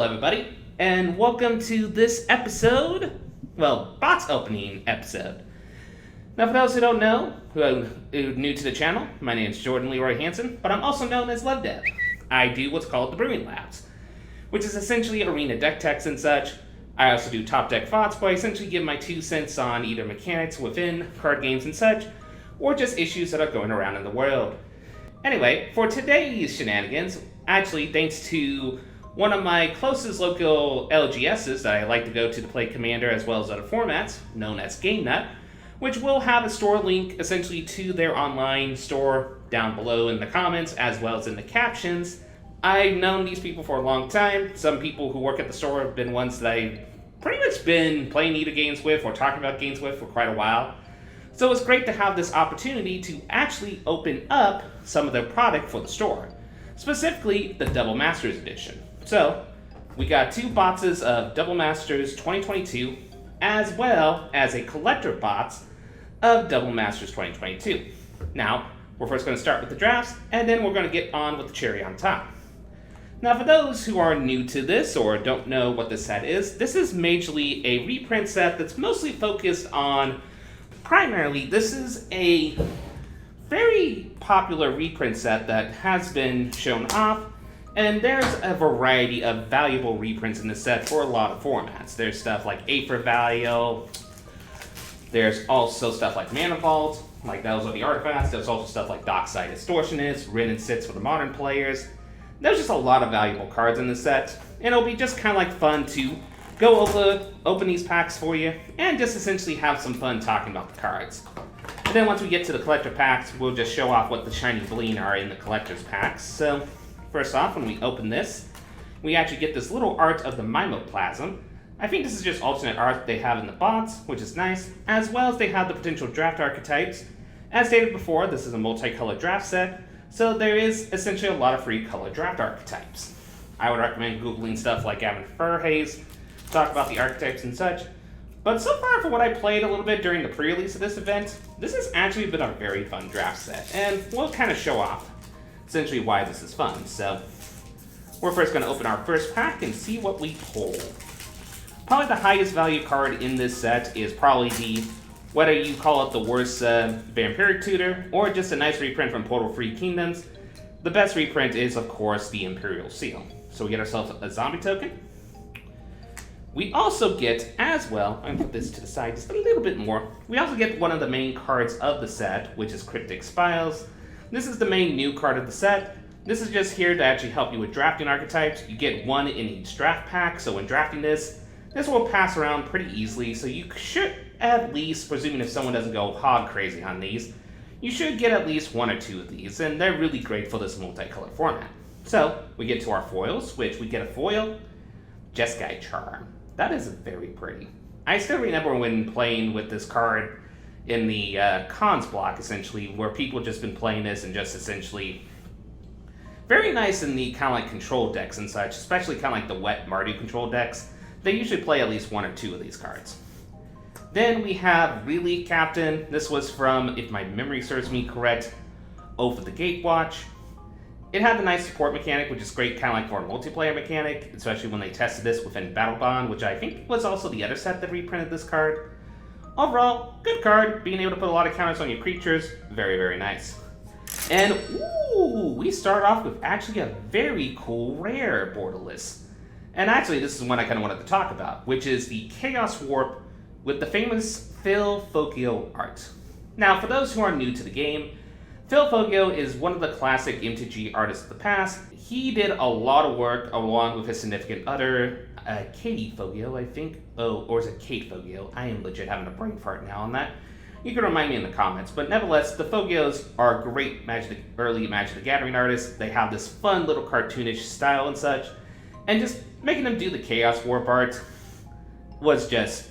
everybody, and welcome to this episode, box opening episode. Now, for those who don't know, who are new to the channel, my name is Jordan Leroy Hansen, but I'm also known as LevDev. I do what's called the Brewing Labs, which is essentially arena deck techs and such. I also do top deck thoughts, where I essentially give my 2 cents on either mechanics within card games and such, or just issues that are going around in the world. Anyway, for today's shenanigans, actually thanks to one of my closest local LGSs that I like to go to play Commander as well as other formats, known as Gamenut, which will have a store link essentially to their online store down below in the comments as well as in the captions. I've known these people for a long time. Some people who work at the store have been ones that I've pretty much been playing either games with or talking about games with for quite a while. So it's great to have this opportunity to actually open up some of their product for the store, specifically the Double Masters edition. So we got 2 boxes of Double Masters 2022 as well as a collector box of Double Masters 2022. Now, we're first going to start with the drafts and then we're going to get on with the cherry on top. Now, for those who are new to this or don't know what this set is, this is majorly a reprint set that's mostly focused on, primarily, this is a very popular reprint set that has been shown off, and there's a variety of valuable reprints in this set for a lot of formats. There's stuff like Aether Value, there's also stuff like Mana Vault, like those are the artifacts. There's also stuff like Dockside Distortionist, Rin and Sits for the modern players. There's just a lot of valuable cards in this set, and it'll be just kind of like fun to go over, open these packs for you, and just essentially have some fun talking about the cards. And then once we get to the collector packs, we'll just show off what the shiny bling are in the collector's packs. So, first off, when we open this, we actually get this little art of the Mimoplasm. I think this is just alternate art they have in the box, which is nice, as well as they have the potential draft archetypes. As stated before, this is a multicolored draft set, so there is essentially a lot of free color draft archetypes. I would recommend Googling stuff like Gamenut Furhaze, talk about the archetypes and such. But so far, for what I played a little bit during the pre-release of this event, this has actually been a very fun draft set, and we'll kind of show off essentially why this is fun. So, we're first going to open our first pack and see what we pull. Probably the highest value card in this set is probably the, whether you call it the worst Vampiric Tutor, or just a nice reprint from Portal Free Kingdoms, the best reprint is, of course, the Imperial Seal. So we get ourselves a zombie token. We also get, as well, I'm going to put this to the side just a little bit more, we also get one of the main cards of the set, which is Cryptic Spiles. This is the main new card of the set. This is just here to actually help you with drafting archetypes. You get 1 in each draft pack, so when drafting this will pass around pretty easily, so you should at least, presuming if someone doesn't go hog crazy on these, you should get at least 1 or 2 of these, and they're really great for this multicolor format. So, we get to our foils, which we get a foil, Jeskai Charm. That is very pretty. I still remember when playing with this card in the cons block, essentially, where people just been playing this and just essentially very nice in the kind of like control decks and such, especially kind of like the wet Mardu control decks. They usually play at least 1 or 2 of these cards. Then we have Relief Captain. This was from, if my memory serves me correct, Oath of the Gatewatch. It had the nice support mechanic, which is great kind of like for a multiplayer mechanic, especially when they tested this within Battle Bond, which I think was also the other set that reprinted this card. Overall, good card. Being able to put a lot of counters on your creatures, very, very nice. And, ooh, we start off with actually a very cool rare borderless. And actually, this is one I kind of wanted to talk about, which is the Chaos Warp with the famous Phil Foggio art. Now, for those who are new to the game, Phil Foggio is one of the classic MTG artists of the past. He did a lot of work along with his significant other, Katie Foggio, I think. Oh, or is it Kate Foggio? I am legit having a brain fart now on that. You can remind me in the comments, but nevertheless, the Foggios are great early Magic the Gathering artists. They have this fun little cartoonish style and such, and just making them do the Chaos Warp art was just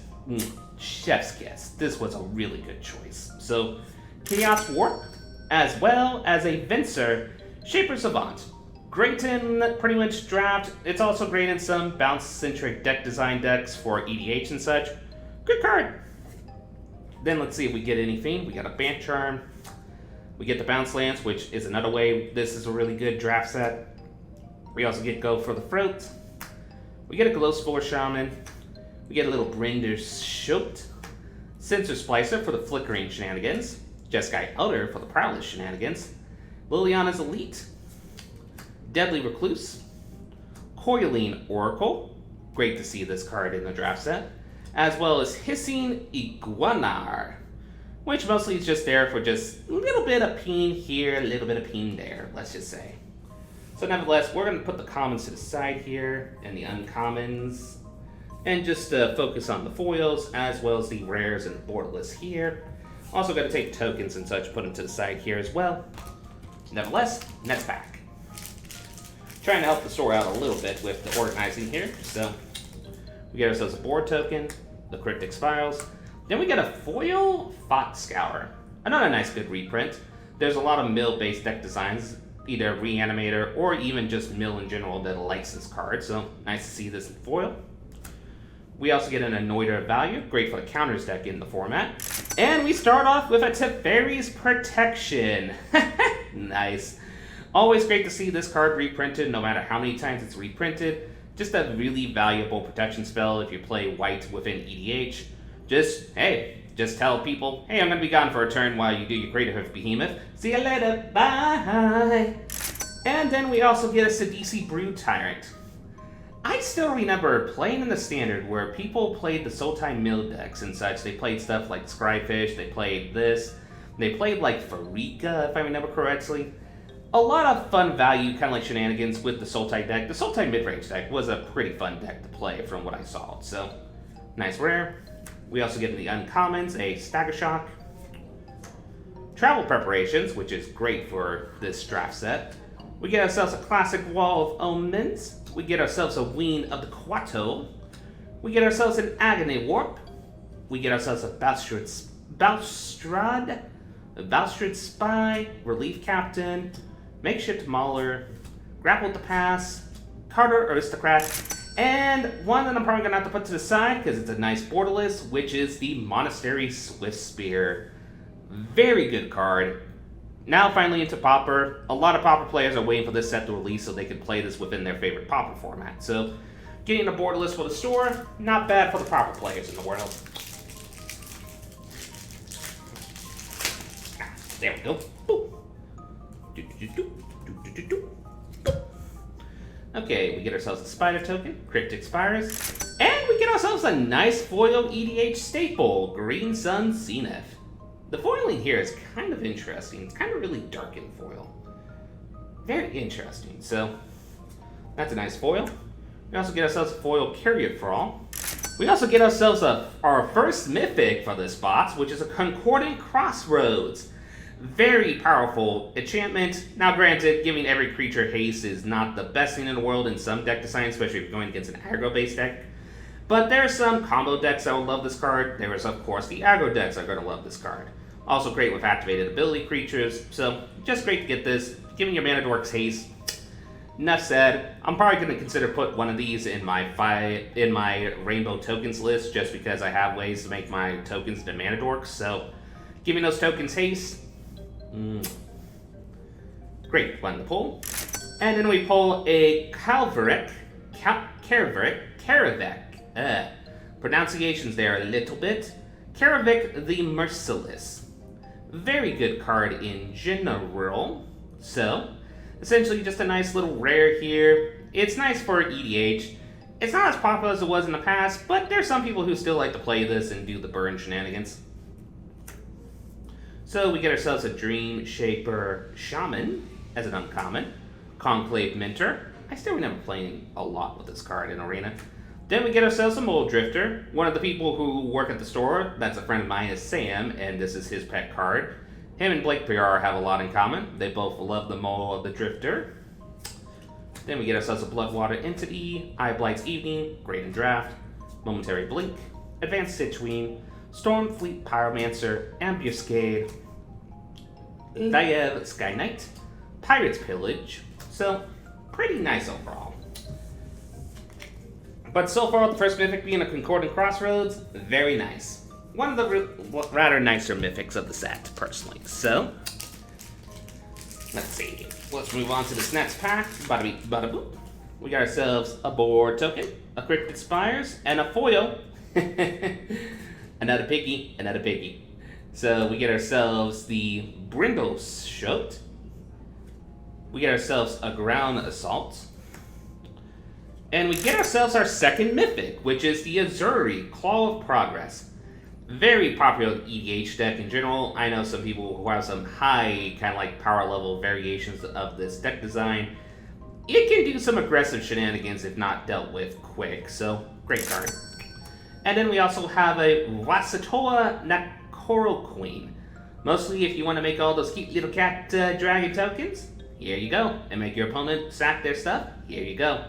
chef's kiss. This was a really good choice. So, Chaos Warp, as well as a Venser Shaper Savant. Great in pretty much draft. It's also great in some bounce-centric deck design decks for EDH and such. Good card. Then let's see if we get anything. We got a Bant Charm. We get the Bounce Lance, which is another way this is a really good draft set. We also get Go for the Throat. We get a Glow Spore Shaman. We get a little Brinder Schult. Sensor Splicer for the flickering shenanigans. Jeskai Elder for the prowess shenanigans. Liliana's Elite. Deadly Recluse. Coiling Oracle. Great to see this card in the draft set. As well as Hissing Iguanar, which mostly is just there for just a little bit of peen here, a little bit of peen there, let's just say. So nevertheless, we're going to put the commons to the side here, and the uncommons, and just focus on the foils, as well as the rares and borderless here. Also got to take tokens and such, put them to the side here as well. Nevertheless, next pack. Trying to help the store out a little bit with the organizing here, so we get ourselves a board token, the Cryptic Spirals. Then we get a foil Fot Scour. Another nice good reprint. There's a lot of mill-based deck designs, either Reanimator or even just mill in general that likes this card, so nice to see this in foil. We also get an Anointer of Value, great for the counters deck in the format. And we start off with a Teferi's Protection. Nice. Always great to see this card reprinted, no matter how many times it's reprinted. Just a really valuable protection spell if you play white within EDH. Just tell people, hey, I'm going to be gone for a turn while you do your Greater Behemoth. See you later, bye! And then we also get a Sidisi Brood Tyrant. I still remember playing in the Standard where people played the Sultai Mill decks and such. They played stuff like Scryfish, they played this, they played like Farika, if I remember correctly. A lot of fun value, kind of like shenanigans with the Sultai deck. The Sultai mid-range deck was a pretty fun deck to play from what I saw. So, nice rare. We also get the uncommons, a Stagger Shock. Travel Preparations, which is great for this draft set. We get ourselves a classic Wall of Omens. We get ourselves a Ween of the Quato. We get ourselves an Agony Warp. We get ourselves a Balstrad Spy, Relief Captain, Makeshift Mauler, Grapple to Pass, Carter Aristocrat, and one that I'm probably going to have to put to the side because it's a nice borderless, which is the Monastery Swift Spear. Very good card. Now finally into Pauper. A lot of Pauper players are waiting for this set to release so they can play this within their favorite Pauper format. So getting a borderless for the store, not bad for the Pauper players in the world. There we go. Boop. Okay, we get ourselves a Spider token, Cryptic Spires, and we get ourselves a nice foil EDH staple, Green Sun Zenith. The foiling here is kind of interesting. It's kind of really dark in foil. Very interesting. So, that's a nice foil. We also get ourselves a foil Carrier Thrall. We also get ourselves our first mythic for this box, which is a Concordant Crossroads. Very powerful enchantment. Now granted, giving every creature haste is not the best thing in the world in some deck designs, especially if you're going against an aggro-based deck. But there are some combo decks that will love this card. There is, of course, the aggro decks that are going to love this card. Also great with activated ability creatures, so just great to get this. Giving your mana dorks haste. Enough said. I'm probably going to consider put one of these in my Rainbow Tokens list, just because I have ways to make my tokens into mana dorks, so giving those tokens haste. Great one to pull. And then we pull a Karavek. Pronunciations there a little bit. Karavek the Merciless. Very good card in general. So, essentially just a nice little rare here. It's nice for EDH. It's not as popular as it was in the past, but there's some people who still like to play this and do the burn shenanigans. So we get ourselves a Dream Shaper Shaman as an uncommon. Conclave Mentor. I still remember playing a lot with this card in Arena. Then we get ourselves a Mole Drifter. One of the people who work at the store, that's a friend of mine, is Sam, and this is his pet card. Him and Blake PR have a lot in common. They both love the Mole of the Drifter. Then we get ourselves a Bloodwater Entity, Eye Blight's Evening, Great in Draft, Momentary Blink, Advanced Citrine, Stormfleet Pyromancer, Ambuscade, Diev Sky Knight, Pirate's Pillage. So, pretty nice overall. But so far, the first mythic being a Concordant Crossroads, very nice. One of the rather nicer mythics of the set, personally. So, let's see. Let's move on to this next pack. Bada beep, bada boop. We got ourselves a board token, a cryptic spires, and a foil. Another piggy, another piggy. So we get ourselves the Brindles Shot. We get ourselves a ground assault. And we get ourselves our second mythic, which is the Azuri Claw of Progress. Very popular EDH deck in general. I know some people who have some high kind of like power level variations of this deck design. It can do some aggressive shenanigans if not dealt with quick, so great card. And then we also have a Wasatoa Nakoro Queen. Mostly if you want to make all those cute little cat dragon tokens, here you go. And make your opponent sack their stuff, here you go.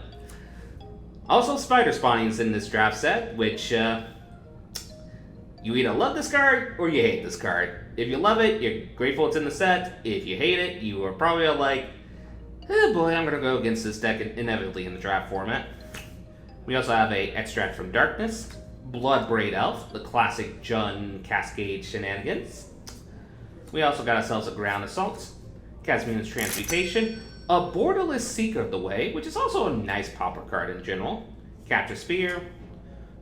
Also, Spider Spawnings in this draft set, which you either love this card or you hate this card. If you love it, you're grateful it's in the set. If you hate it, you are probably like, oh boy, I'm going to go against this deck inevitably in the draft format. We also have a Extract from Darkness, Bloodbraid Elf, the classic Jun Cascade shenanigans. We also got ourselves a Ground Assault, Gamenut's Transmutation, a Borderless Seeker of the Way, which is also a nice popper card in general, Capture Spear,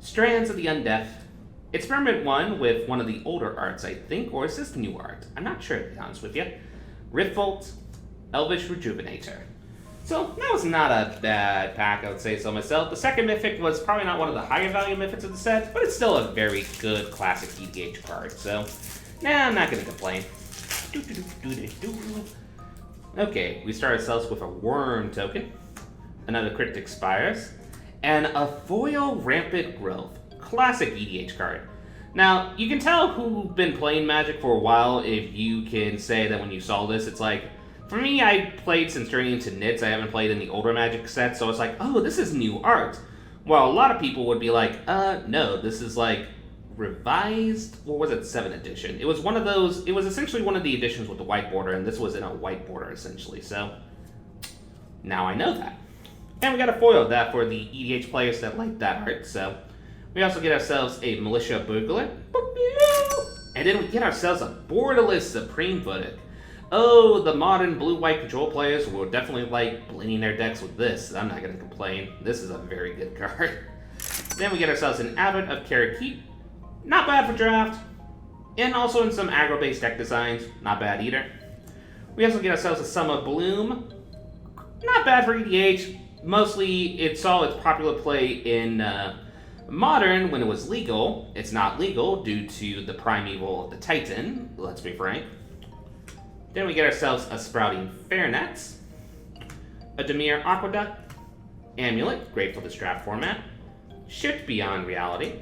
Strands of the Undeaf, Experiment 1 with one of the older arts, I think, or is this the new art? I'm not sure, to be honest with you. Riftbolt, Elvish Rejuvenator. So, that was not a bad pack, I would say so myself. The second Mythic was probably not one of the higher value Mythics of the set, but it's still a very good classic EDH card, so I'm not going to complain. Okay, we start ourselves with a Worm token, another Cryptic Spires, and a Foil Rampant Growth. Classic EDH card. Now, you can tell who's been playing Magic for a while if you can say that when you saw this, it's like, for me, I played since Journey into Nits. I haven't played in the older Magic sets, so it's like, oh, this is new art. Well, a lot of people would be like, no, this is like revised, or was it 7th edition? It was one of those, it was essentially one of the editions with the white border, and this was in a white border, essentially, so now I know that. And we got a foil of that for the EDH players that like that art, so we also get ourselves a Militia Burglar, and then we get ourselves a Borderless Supreme Voodic. Oh, the modern blue-white control players will definitely like blending their decks with this. I'm not going to complain. This is a very good card. Then we get ourselves an Abbot of Karakeet. Not bad for draft. And also in some aggro-based deck designs. Not bad either. We also get ourselves a Summer Bloom. Not bad for EDH. Mostly it saw its popular play in Modern when it was legal. It's not legal due to the Primeval of the Titan. Let's be frank. Then we get ourselves a Sprouting Fairnets, a Demir Aqueduct, Amulet, great for this draft format, Shift Beyond Reality,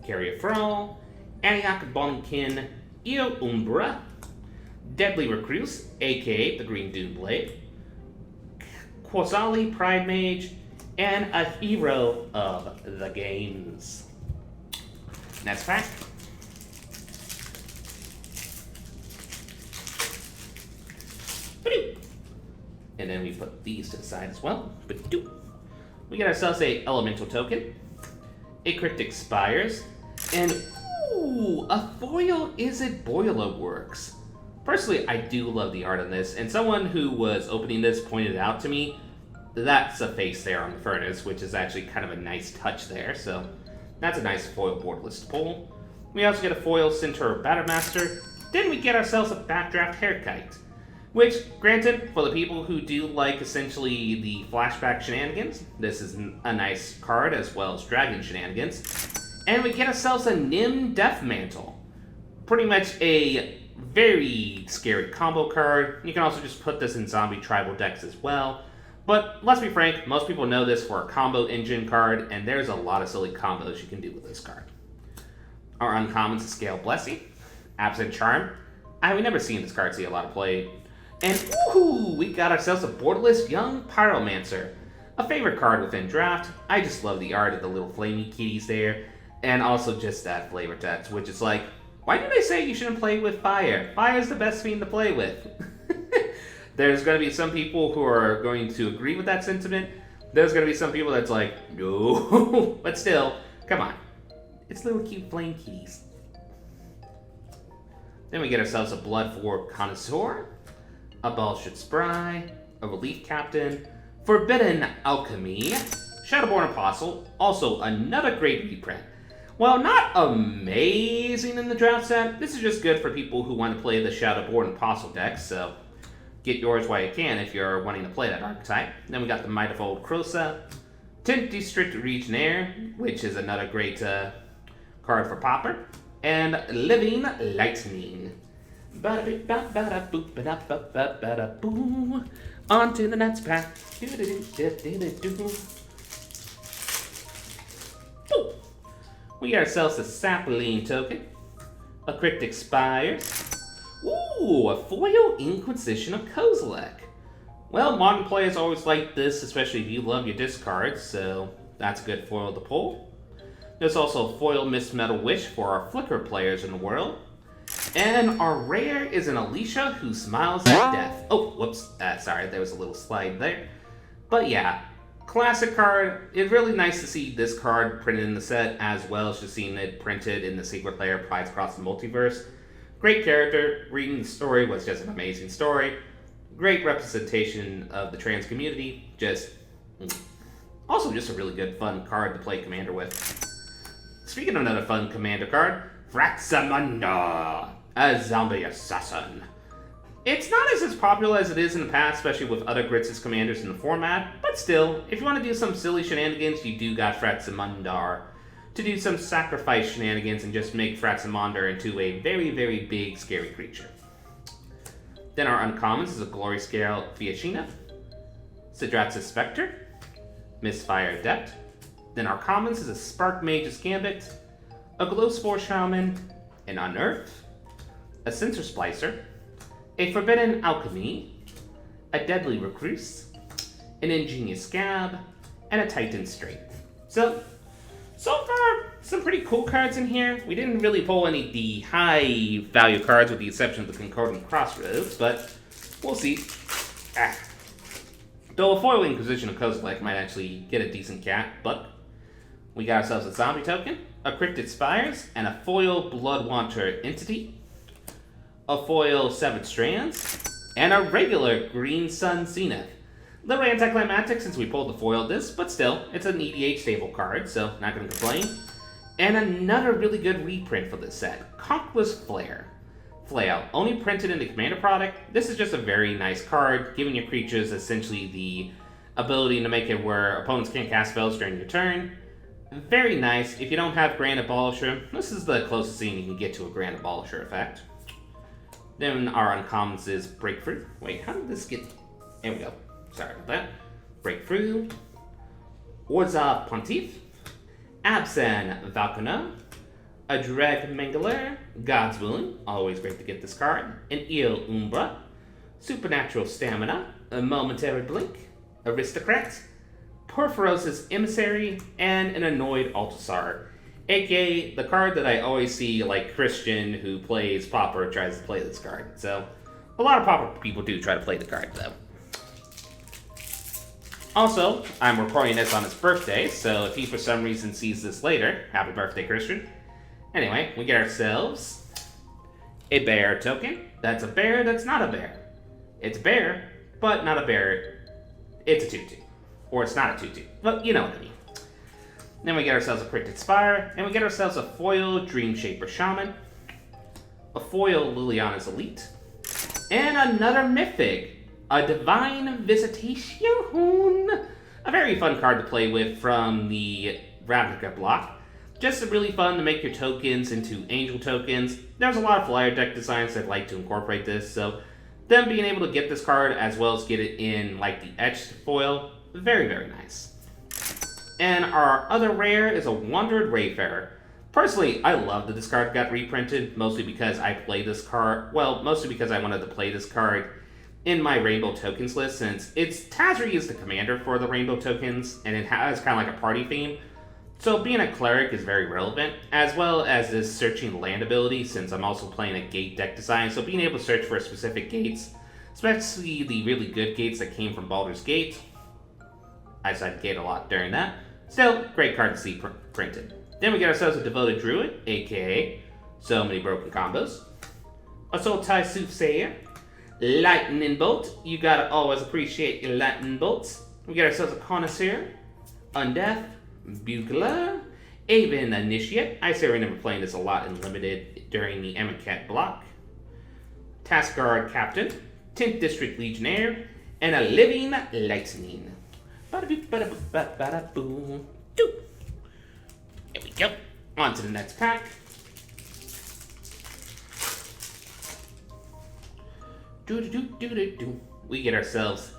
Carrier Froll, Antioch Bonkin, Io Umbra, Deadly Recluse, aka the Green Dune Blade, Quasali Pride Mage, and a Hero of the Games. Next pack. And then we put these to the side as well. We get ourselves a Elemental token, a Cryptic Spires, and ooh, a foil Izzet Boiler Works. Personally, I do love the art on this, and someone who was opening this pointed it out to me. That's a face there on the furnace, which is actually kind of a nice touch there, so that's a nice foil borderless to pull. We also get a foil Centaur Battlemaster. Then we get ourselves a Backdraft Hairkite. Which, granted, for the people who do like essentially the flashback shenanigans, this is a nice card as well as dragon shenanigans. And we get ourselves a Nim Deathmantle. Pretty much a very scary combo card. You can also just put this in zombie tribal decks as well. But let's be frank, most people know this for a combo engine card, and there's a lot of silly combos you can do with this card. Our uncommons is Scale Blessing, Absent Charm. We've never seen this card see a lot of play. And ooh, we got ourselves a borderless Young Pyromancer. A favorite card within draft. I just love the art of the little flamey kitties there. And also just that flavor text, which is like, why do they say you shouldn't play with fire? Fire is the best fiend to play with. There's going to be some people who are going to agree with that sentiment. There's going to be some people that's like, no. But still, come on. It's little cute flame kitties. Then we get ourselves a Blood for Connoisseur, a Balshut Spry, a Relief Captain, Forbidden Alchemy, Shadowborn Apostle, also another great reprint. While not amazing in the draft set, this is just good for people who want to play the Shadowborn Apostle deck, so get yours while you can if you're wanting to play that archetype. Then we got the Might of Old Krosa, 10th District Legionnaire, which is another great card for Popper, and Living Lightning. On to the next pack. We got ourselves a Sapling token, a Cryptic Spires, ooh, a foil Inquisition of Kozilek. Well, modern players always like this, especially if you love your discards, so that's a good foil to pull. There's also a foil Mist Metal Wish for our Flicker players in the world. And our rare is an Alicia who smiles at death. Oh, whoops, sorry, there was a little slide there. But yeah, classic card. It's really nice to see this card printed in the set, as well as just seeing it printed in the Secret Lair Prides Across the Multiverse. Great character. Reading the story was just an amazing story. Great representation of the trans community. Also just a really good, fun card to play Commander with. Speaking of another fun Commander card, Fraxamunda, a zombie assassin. It's not as popular as it is in the past, especially with other Grixis commanders in the format, but still, if you want to do some silly shenanigans, you do got Fraxamundar to do some sacrifice shenanigans and just make Fraxamundar into a very, very big, scary creature. Then our uncommons is a Glory Scale Fiachina, Sidrax's Spectre, Misfire Adept. Then our commons is a Spark Mage's Gambit, a Glowspore Shaman, an Unearth, a Sensor Splicer, a Forbidden Alchemy, a Deadly Recluse, an Ingenious Scab, and a Titan Straight. So far, some pretty cool cards in here. We didn't really pull any of the high value cards with the exception of the Concordant Crossroads, but we'll see. Though a foil Inquisition of Kozilek might actually get a decent buck. We got ourselves a zombie token, a Cryptid Spires, and a foil Bloodwanter Entity, a foil Severed Strands, and a regular Green Sun Zenith. A little anticlimactic since we pulled the foil this, but still, it's an EDH stable card, so not going to complain. And another really good reprint for this set, Conquest Flare. Flail, only printed in the Commander product. This is just a very nice card, giving your creatures essentially the ability to make it where opponents can't cast spells during your turn. Very nice. If you don't have Grand Abolisher, this is the closest thing you can get to a Grand Abolisher effect. Then our uncommons is Breakthrough. Wait, how did this get... There we go. Sorry about that. Breakthrough. Orzhov Pontiff. Absan Valkana. A Dreg Mangler. God's Willing. Always great to get this card. An Il Umbra. Supernatural Stamina. A Momentary Blink. Aristocrat. Porphyrosis Emissary, and an Annoyed Altasar, aka the card that I always see like Christian who plays Pauper tries to play this card. So a lot of Pauper people do try to play the card though. Also, I'm recording this on his birthday, so if he for some reason sees this later, happy birthday Christian. Anyway, we get ourselves a bear token. That's a bear that's not a bear. It's a bear, but not a bear. It's a 2/2. Or it's not a 2/2, but you know what I mean. Then we get ourselves a Cryptid Spire, and we get ourselves a foil Dream Shaper Shaman, a foil Liliana's Elite, and another Mythic, a Divine Visitation. A very fun card to play with from the Ravnica block. Just really fun to make your tokens into angel tokens. There's a lot of flyer deck designs that like to incorporate this, so them being able to get this card as well as get it in like the etched foil, very, very nice. And our other rare is a Wandered Wayfarer. Personally, I love that this card got reprinted, mostly because I play this card, well, mostly because I wanted to play this card in my Rainbow Tokens list, since Tazri is the commander for the Rainbow Tokens, and it has kind of like a party theme. So being a cleric is very relevant, as well as this searching the land ability, since I'm also playing a gate deck design, so being able to search for specific gates, especially the really good gates that came from Baldur's Gate. I decided to gate a lot during that. Still, great card to see printed. Then we get ourselves a Devoted Druid, aka So Many Broken Combos. A Sultai Soothsayer. Lightning Bolt. You gotta always appreciate your lightning bolts. We get ourselves a Connoisseur, Undeath, Bugler, Aven Initiate. I say I remember playing this a lot in Limited during the Emicat block. Task Guard Captain, 10th District Legionnaire, and a Living Lightning. Ba-da-boo-ba-da-boo-ba-da-boo. There we go. On to the next pack. We get ourselves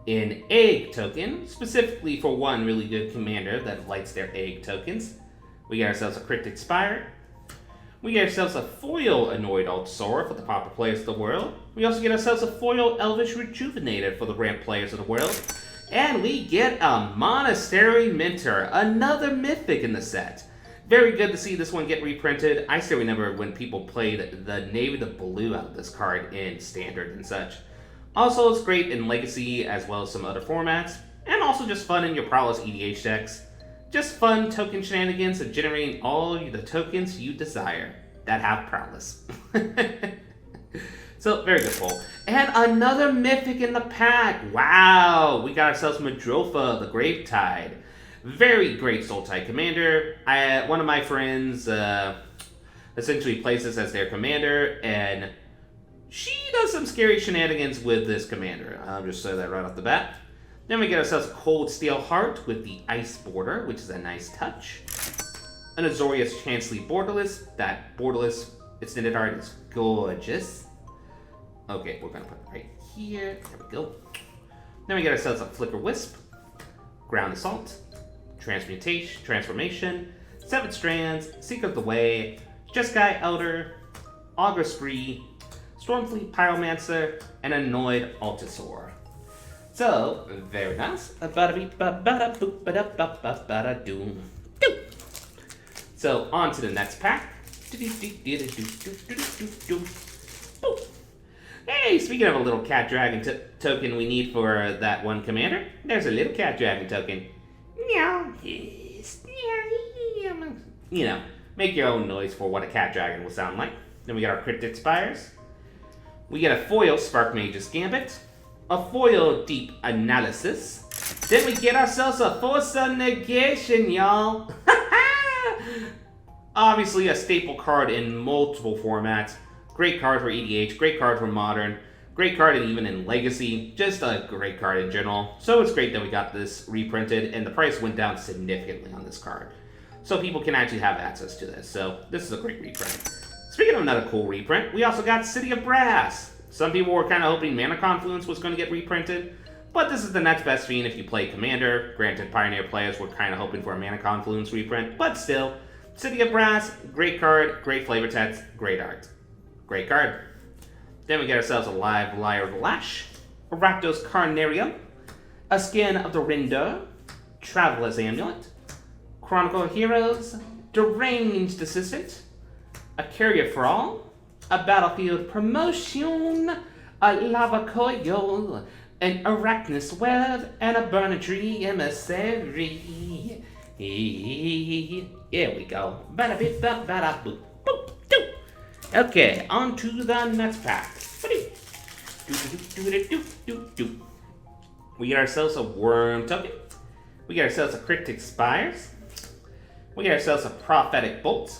an egg token, specifically for one really good commander that lights their egg tokens. We get ourselves a Cryptic Spire. We get ourselves a foil Annoyed Altasaur for the proper players of the world. We also get ourselves a foil Elvish Rejuvenator for the ramp players of the world. And we get a Monastery Mentor, another mythic in the set. Very good to see this one get reprinted. I still remember when people played the navy to blue out of this card in Standard and such. Also, it's great in Legacy as well as some other formats. And also just fun in your Prowess EDH decks. Just fun token shenanigans of generating all the tokens you desire that have Prowess. So, very good pull. And another mythic in the pack. Wow! We got ourselves Madrofa, the Gravetide. Very great Soul-type commander. One of my friends essentially plays this as their commander, and she does some scary shenanigans with this commander. I'll just say that right off the bat. Then we get ourselves a Cold Steel Heart with the Ice Border, which is a nice touch. An Azorius Chanceley Borderless. That Borderless extended art is gorgeous. Okay, we're going to put it right here. There we go. Then we get ourselves a Flicker Wisp, Ground Assault, Transformation, Seven Strands, Seeker of the Way, Jeskai Elder, Augur Spree, Stormfleet Pyromancer, and Annoyed Altasaur. So, very nice. So, on to the next pack. Hey, speaking of a little Cat Dragon token we need for that one commander, there's a little Cat Dragon token. You know, make your own noise for what a Cat Dragon will sound like. Then we got our Cryptic Spires. We get a foil Spark Mage's Gambit. A foil Deep Analysis. Then we get ourselves a Force of Negation, y'all. Obviously a staple card in multiple formats. Great card for EDH, great card for Modern, great card even in Legacy. Just a great card in general. So it's great that we got this reprinted, and the price went down significantly on this card. So people can actually have access to this. So this is a great reprint. Speaking of another cool reprint, we also got City of Brass. Some people were kind of hoping Mana Confluence was going to get reprinted, but this is the next best fiend if you play Commander. Granted, Pioneer players were kind of hoping for a Mana Confluence reprint, but still, City of Brass, great card, great flavor text, great art. Great card. Then we get ourselves a Live Lyre of the Lash, a Rakdos Carnarium, a Skin of the Rinder, Traveler's Amulet, Chronicle of Heroes, Deranged Assistant, a Carrier for All, a Battlefield Promotion, a Lava Coil, an Arachnus Web, and a Burnetry Emissary. Here we go. Bada-bip-bap-bada-boop. Okay, on to the next pack. We get ourselves a Worm token. We get ourselves a Cryptic Spires. We get ourselves a Prophetic Bolt.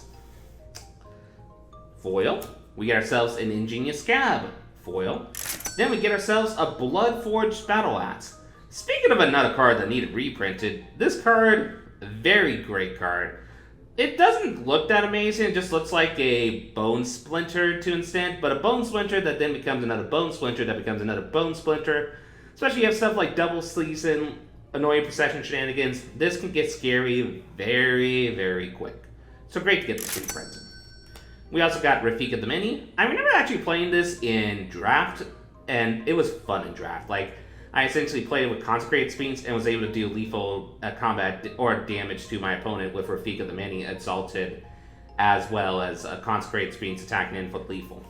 Foil. We get ourselves an Ingenious Scab. Foil. Then we get ourselves a Bloodforged Battle Axe. Speaking of another card that needed reprinted, this card, very great card. It doesn't look that amazing, it just looks like a Bone Splinter to an extent, but a Bone Splinter that then becomes another Bone Splinter that becomes another Bone Splinter. Especially you have stuff like Double Season, Annoying Procession Shenanigans. This can get scary very, very quick. So great to get this reprinted. We also got Rafika the Mini. I remember actually playing this in Draft, and it was fun in Draft. Like, I essentially played with Consecrated Sphinx and was able to do lethal combat or damage to my opponent with Rafika the Many Exalted, as well as a Consecrated Sphinx attacking in for lethal.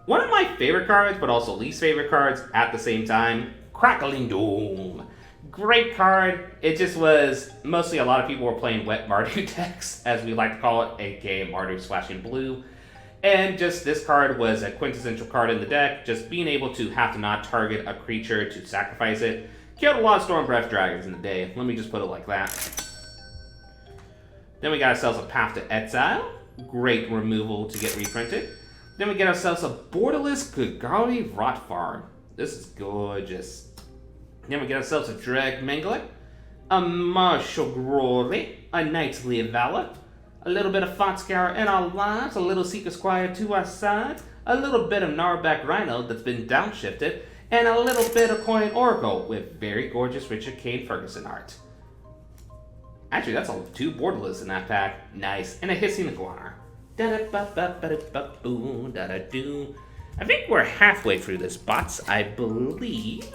One of my favorite cards, but also least favorite cards at the same time, Crackling Doom. Great card. It just was mostly a lot of people were playing wet Mardu decks, as we like to call it, aka Mardu Splashing Blue. And just this card was a quintessential card in the deck. Just being able to have to not target a creature to sacrifice it Killed a lot of Storm Breath Dragons in the day. Let me just put it like that. Then we got ourselves a Path to Exile. Great removal to get reprinted. Then we get ourselves a Borderless Gagari Rot Farm. This is gorgeous. Then we get ourselves a Drag Mangler, a Martial Glory, a Knightly Valor, a little bit of Foxscour in our lives, a little Seeker Squire to our side, a little bit of Gnarback Rhino that's been downshifted, and a little bit of Coin Oracle with very gorgeous Richard Kane Ferguson art. Actually, that's all 2 Borderless in that pack. Nice. And a Hissing Iguana. I think we're halfway through this, bots, I believe.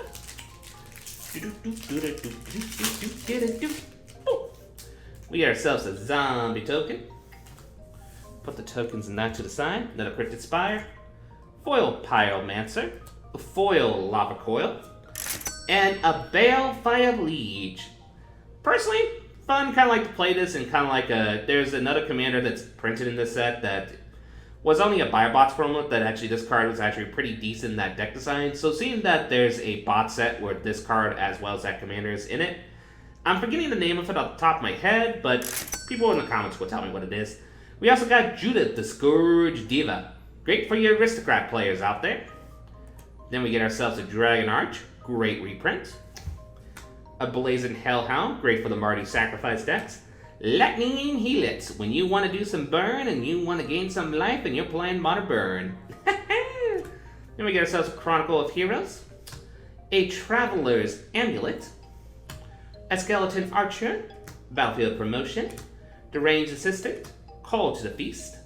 We get ourselves a zombie token. Put the tokens in that to the side. Another Cryptid Spire. Foil Pyromancer. A foil Lava Coil. And a Balefire Liege. Personally, fun, kind of like to play this, and kind of like there's another commander that's printed in this set that was only a buyer bots promo that actually this card was actually pretty decent in that deck design. So seeing that there's a bot set where this card as well as that commander is in it, I'm forgetting the name of it off the top of my head, but people in the comments will tell me what it is. We also got Judith, the Scourge Diva. Great for your aristocrat players out there. Then we get ourselves a Dragon Arch, great reprint. A Blazing Hellhound, great for the Mardu Sacrifice decks. Lightning Helix, when you want to do some burn and you want to gain some life and you're playing Modern Burn. Then we get ourselves a Chronicle of Heroes, a Traveler's Amulet, a Skeleton Archer, Battlefield Promotion, Deranged Assistant, Call to the Feast,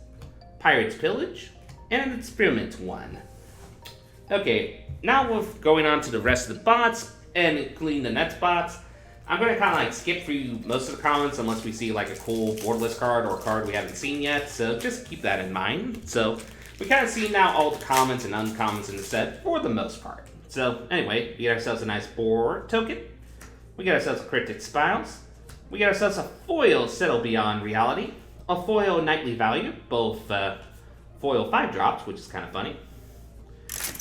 Pirate's Pillage, and an Experiment 1. Okay, now we're going on to the rest of the bots, and including the Nets bots. I'm going to kind of like skip through most of the comments unless we see like a cool Borderless card or a card we haven't seen yet, so just keep that in mind. So we kind of see now all the commons and uncommons in the set for the most part. So anyway, we get ourselves a nice boar token. We get ourselves a Cryptic Spiles. We get ourselves a foil Settle Beyond Reality, a foil Nightly Value, both foil 5-drops, which is kind of funny.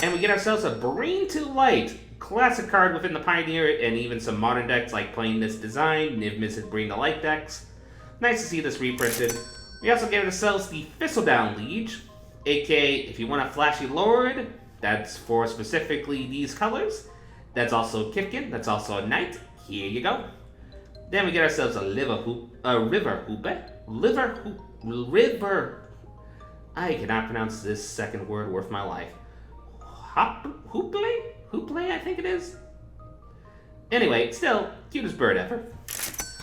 And we get ourselves a Brain to Light, classic card within the Pioneer and even some modern decks like playing this design, Niv Mizzet Brain to Light decks. Nice to see this reprinted. We also get ourselves the Thistledown Liege, aka if you want a flashy lord, that's for specifically these colors. That's also Kifkin, that's also a Knight. Here you go. Then we get ourselves a River Hoope. I cannot pronounce this second word worth my life. Hoople, I think it is. Anyway, still, cutest bird ever.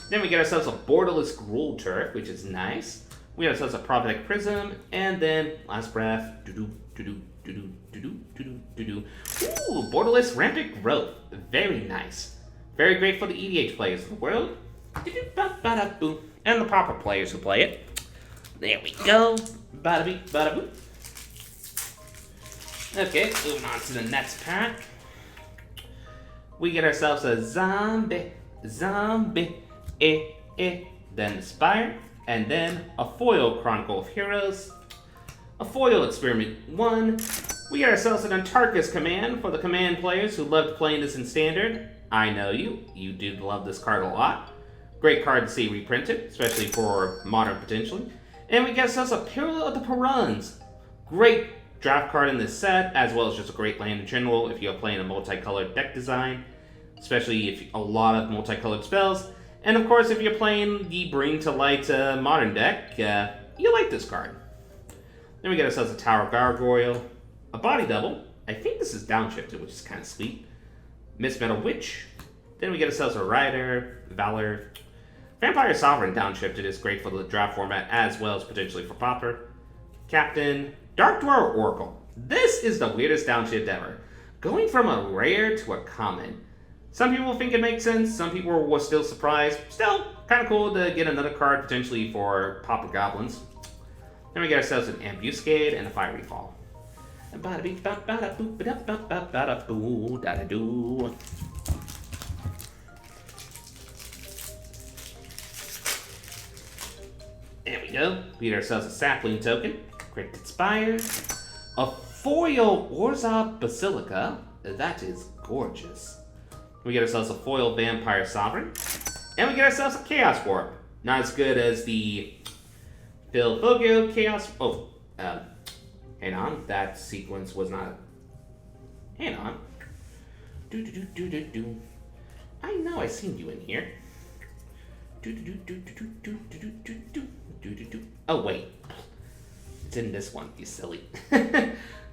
Then we get ourselves a Borderless Gruul Turf, which is nice. We get ourselves a Prophetic Prism, and then, last breath, Ooh, Borderless Rampant Growth. Very nice. Very great for the EDH players of the world. And the proper players who play it. There we go. Bada beep, bada boop. Okay, moving on to the next pack. We get ourselves a zombie, then the Spire, and then a foil Chronicle of Heroes, a foil Experiment 1. We get ourselves an Antarcus Command for the Command players who loved playing this in Standard. I know you did love this card a lot. Great card to see reprinted, especially for Modern potentially. And we get ourselves a Peril of the Piranhas. Great draft card in this set, as well as just a great land in general if you're playing a multicolored deck design, especially if a lot of multicolored spells. And of course, if you're playing the Bring to Light modern deck, you like this card. Then we get ourselves a Tower Gargoyle, a Body Double. I think this is downshifted, which is kind of sweet. Miss Metal Witch. Then we get ourselves a Rider, Valor. Vampire Sovereign downshifted is great for the draft format as well as potentially for Pauper. Captain, Dark Dweller Oracle. This is the weirdest downshift ever. Going from a rare to a common. Some people think it makes sense, some people were still surprised. Still, kind of cool to get another card potentially for Pauper Goblins. Then we get ourselves an Ambuscade and a Fiery Fall. There we go. We get ourselves a Sapling token, Cryptid Spire, a foil Orzhov Basilica. That is gorgeous. We get ourselves a foil Vampire Sovereign. And we get ourselves a Chaos Warp. Not as good as the Philfogio Chaos... Oh, hang on. That sequence was not... Hang on. Do. I know I've seen you in here. Oh, wait. It's in this one, you silly.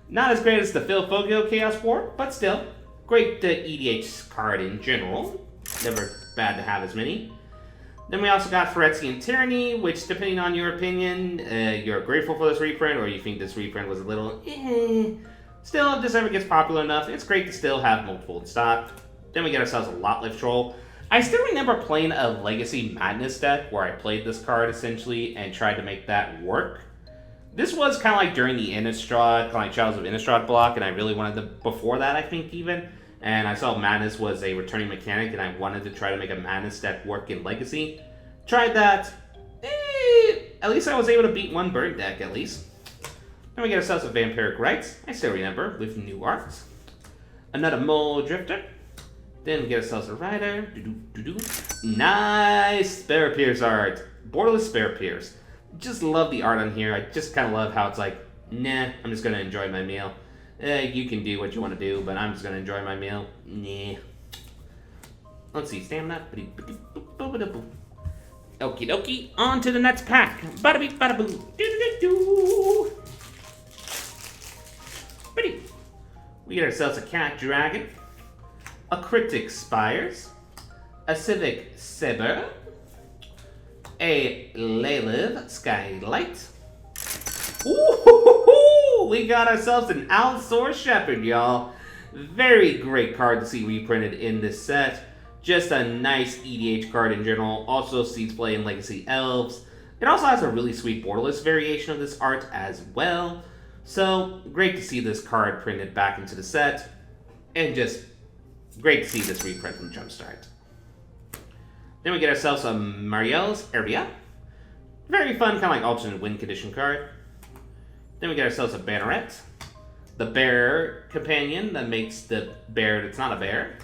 Not as great as the Philfogio Chaos Warp, but still. Great EDH card in general. Never bad to have as many. Then we also got Phyrexian Tyranny, which, depending on your opinion, you're grateful for this reprint, or you think this reprint was a little Still, if this ever gets popular enough, it's great to still have multiple in stock. Then we get ourselves a Lot Lift Troll. I still remember playing a Legacy Madness deck where I played this card, essentially, and tried to make that work. This was kind of like during the Innistrad, kind of like Shadows of Innistrad block, and I really wanted to, before that, I think, even. And I saw Madness was a returning mechanic, and I wanted to try to make a Madness deck work in Legacy. Tried that. At least I was able to beat one bird deck, at least. Then we get ourselves a Vampiric Rites, I still remember, with new arts. Another Mole Drifter. Then we get ourselves a Rider. Nice Sparapierce art. Borderless Sparapierce. Just love the art on here. I just kind of love how it's like, nah, I'm just going to enjoy my meal. You can do what you want to do, but I'm just going to enjoy my meal. Nah. Let's see, stamina. Okie dokie, on to the next pack. Bada beep, bada boo. Do. We get ourselves a Cat Dragon, a Cryptic Spires, a Civic Saber, a Leylive Skylight. Ooh, we got ourselves an Allosaur Shepherd, y'all. Very great card to see reprinted in this set. Just a nice EDH card in general. Also sees play in Legacy Elves. It also has a really sweet borderless variation of this art as well. So, great to see this card printed back into the set. And just great to see this reprint from Jumpstart. Then we get ourselves a Mariel's Area. Very fun, kind of like alternate win condition card. Then we get ourselves a Banneret. The bear companion that makes the bear that's not a bear.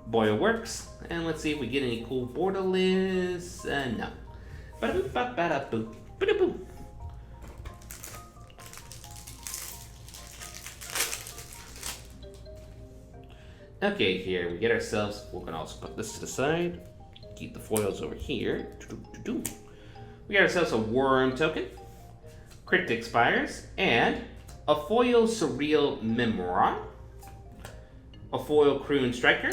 Boyle works. And let's see if we get any cool borderless. No. Ba-da-boop, ba-da-boop, ba-da-boop. Okay, here we get ourselves. We're gonna also put this to the side. Keep the foils over here. We got ourselves a Worm token, Cryptic Spires, and a foil Surreal Memoir, a foil Croon Striker,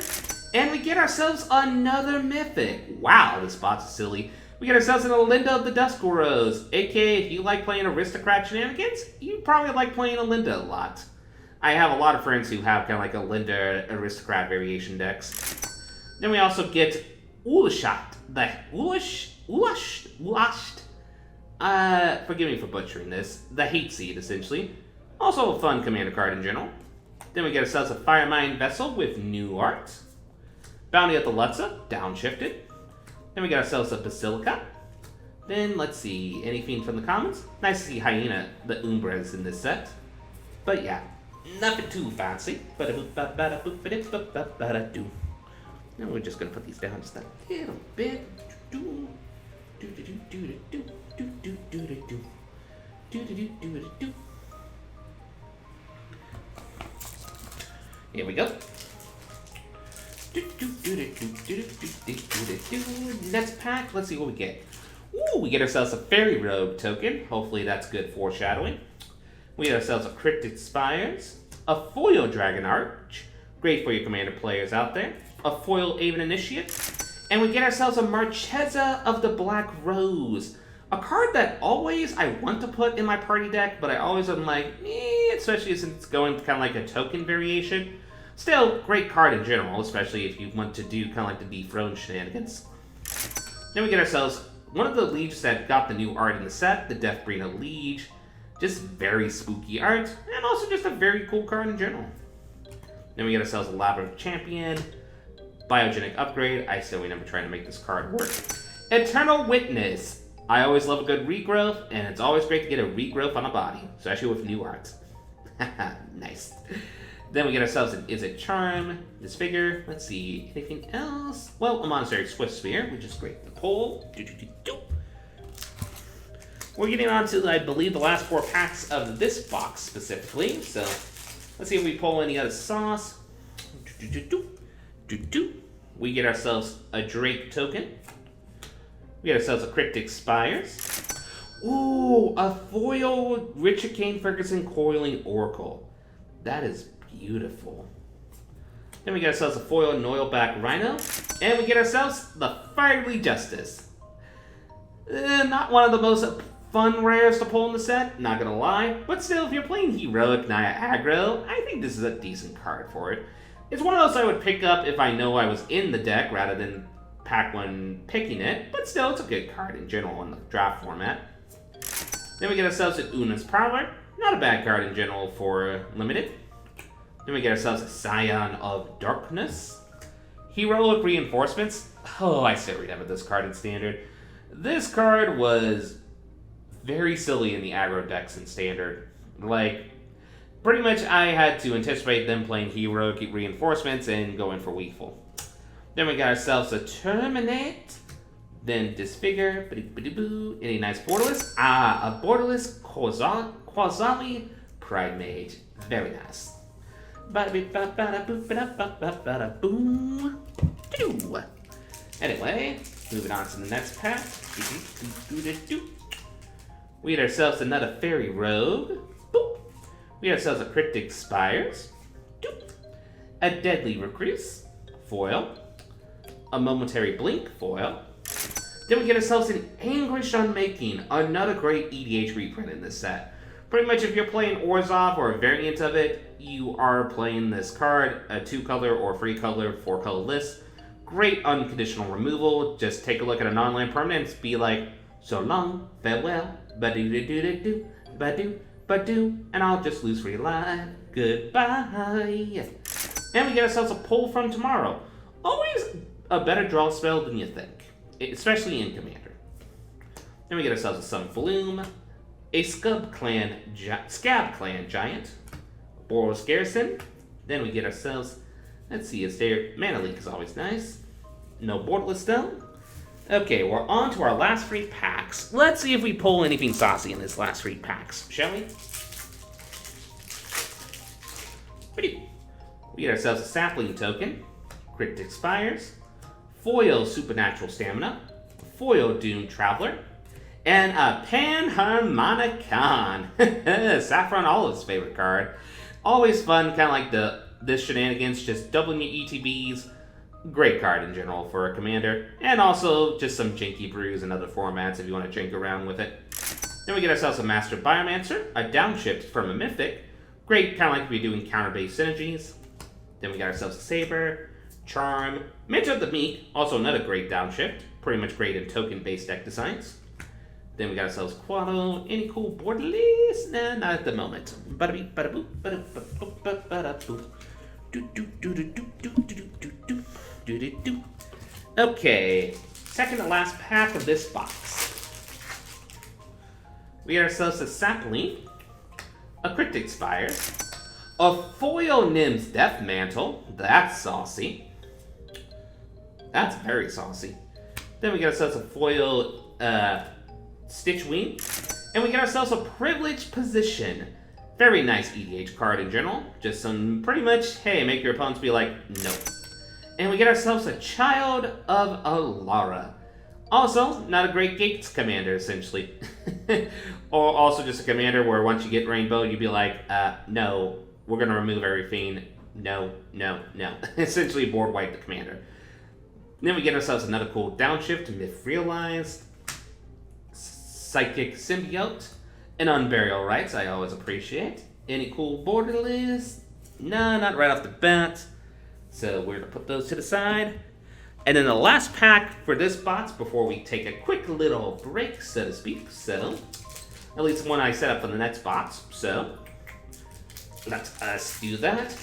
and we get ourselves another Mythic. Wow, this box is silly. We get ourselves an Olinda of the Duskuros, aka if you like playing Aristocrat shenanigans, you probably like playing Olinda a lot. I have a lot of friends who have kind of like Olinda Aristocrat variation decks. Then we also get Ulashat, the Ulasht. Forgive me for butchering this. The Hate Seed, essentially. Also a fun commander card in general. Then we get ourselves a Firemine Vessel with new art. Bounty of the Lutza, downshifted. Then we got ourselves a Basilica. Then, let's see, anything from the commons? Nice to see Hyena, the Umbras in this set. But yeah, nothing too fancy. Now we're just going to put these down just a little bit. Here we go. Next pack, let's see what we get. Ooh, we get ourselves a Fairy Robe token. Hopefully that's good foreshadowing. We get ourselves a Cryptic Spires, a foil Dragon Arch, great for your commander players out there, a foil Aven Initiate, and we get ourselves a Marchesa of the Black Rose, a card that always I want to put in my party deck, but I always am like, especially since it's going kind of like a token variation. Still, great card in general, especially if you want to do kind of like the dethrone shenanigans. Then we get ourselves one of the lieges that got the new art in the set, the Deathbringer Liege. Just very spooky art, and also just a very cool card in general. Then we get ourselves a Labyrinth Champion, Biogenic Upgrade. I still remember trying to make this card work. Eternal Witness. I always love a good regrowth, and it's always great to get a regrowth on a body, especially with new art. Nice. Then we get ourselves an Is It Charm, Disfigure. Let's see, anything else? Well, a Monastery Swift Spear, which is great to pull. We're getting on to, I believe, the last 4 packs of this box specifically. So let's see if we pull any other sauce. We get ourselves a Drake token. We get ourselves a Cryptic Spires. Ooh, a foil Richard Kane Ferguson Coiling Oracle. That is beautiful. Then we get ourselves a foil Noilback Rhino. And we get ourselves the Fiery Justice. Not one of the most fun rares to pull in the set, not gonna lie. But still, if you're playing Heroic Naya Aggro, I think this is a decent card for it. It's one of those I would pick up if I know I was in the deck rather than pack one picking it. But still, it's a good card in general in the draft format. Then we get ourselves an Una's Prowler. Not a bad card in general for Limited. Then we get ourselves a Scion of Darkness. Heroic Reinforcements. Oh, I still remember this card in Standard. This card was very silly in the aggro decks in Standard. Like, pretty much I had to anticipate them playing Heroic Reinforcements and going for Weeful. Then we got ourselves a Terminate. Then Disfigure, any nice borderless? A borderless Quasali Pride Mage. Very nice. Anyway, moving on to the next pack. We get ourselves another Fairy Rogue. We get ourselves a Cryptic Spires. A Deadly Recluse. Foil. A Momentary Blink. Foil. Then we get ourselves an Anguish Unmaking, another great EDH reprint in this set. Pretty much if you're playing Orzhov or a variant of it, you are playing this card, a 2-color or 3-color, 4-color list. Great unconditional removal. Just take a look at a non-land permanent and be like, so long, farewell, ba-do-do-do-do-do, ba-do, ba-do, and I'll just lose for your life. Goodbye. And we get ourselves a Pull from Tomorrow. Always a better draw spell than you think, especially in Commander. Then we get ourselves a Sun Bloom, a Scab Clan Giant, Boros Garrison. Then we get ourselves, let's see, is there, Mana Leak is always nice. No borderless though. Okay, we're on to our last 3 packs. Let's see if we pull anything saucy in this last 3 packs, shall we? We get ourselves a Sapling Token, Cryptic Spires, Foil Supernatural Stamina, Foil Doom Traveler, and a Panharmonicon. Saffron Olive's favorite card. Always fun, kind of like this shenanigans, just doubling your ETBs. Great card in general for a commander. And also just some Jinky Brews and other formats if you want to drink around with it. Then we get ourselves a Master Biomancer, a downshift from a Mythic. Great, kind of like we're doing counter-based synergies. Then we got ourselves a Saber, Charm, Midge of the Meek, also another great downshift. Pretty much great in token-based deck designs. Then we got ourselves Quado. Any cool borderless? Nah, not at the moment. Bada-beep, bada-boop, bada-boop, bada-boop. Do-do-do-do-do-do-do-do-do. Okay, second to last pack of this box. We got ourselves a Sapling, a Cryptic Spire, a Foil Nim's Death Mantle. That's saucy. That's very saucy. Then we got ourselves a Foil Stitchwing, and we get ourselves a Privileged Position. Very nice EDH card in general. Just some pretty much, hey, make your opponents be like, no. And we get ourselves a Child of Alara. Also, not a great Gates commander, essentially. Or also just a commander where once you get Rainbow, you'd be like, no, we're going to remove everything. No, no, no. Essentially board wipe the commander. Then we get ourselves another cool downshift, Myth Realized, Psychic Symbiote, and Unburial Rites, I always appreciate. Any cool borderless? Nah, not right off the bat. So we're going to put those to the side. And then the last pack for this box before we take a quick little break, so to speak. So, at least one I set up for the next box. So, let us do that.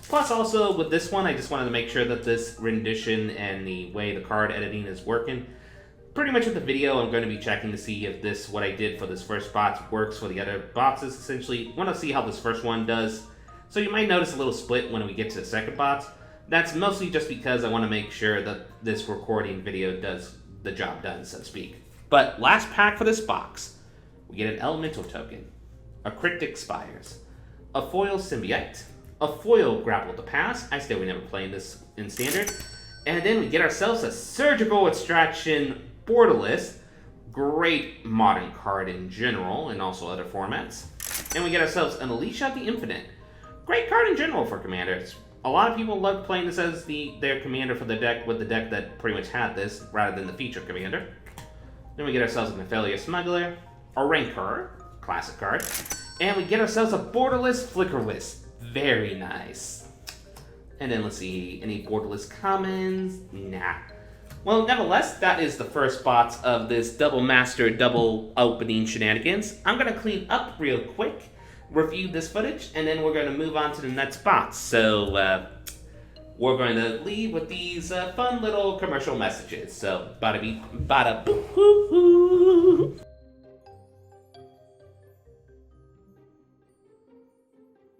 Plus also with this one, I just wanted to make sure that this rendition and the way the card editing is working. Pretty much with the video, I'm going to be checking to see if what I did for this first box works for the other boxes. Essentially, want to see how this first one does. So you might notice a little split when we get to the second box. That's mostly just because I want to make sure that this recording video does the job done, so to speak. But last pack for this box, we get an elemental token, a cryptic spires, a foil symbiote, a foil grapple to pass. I still never played this in standard. And then we get ourselves a surgical extraction borderless. Great modern card in general and also other formats. And we get ourselves an Alicia the Infinite. Great card in general for commanders. A lot of people love playing this as their commander for the deck with the deck that pretty much had this rather than the feature commander. Then we get ourselves a Nephelia Smuggler, a Rancor, classic card, and we get ourselves a borderless Flickerless. Very nice. And then let's see, any borderless commons? Nah. Well, nevertheless, that is the first box of this double master, double opening shenanigans. I'm going to clean up real quick, review this footage, and then we're going to move on to the next box. So, we're going to leave with these fun little commercial messages. So, bada beep, bada boo hoo hoo.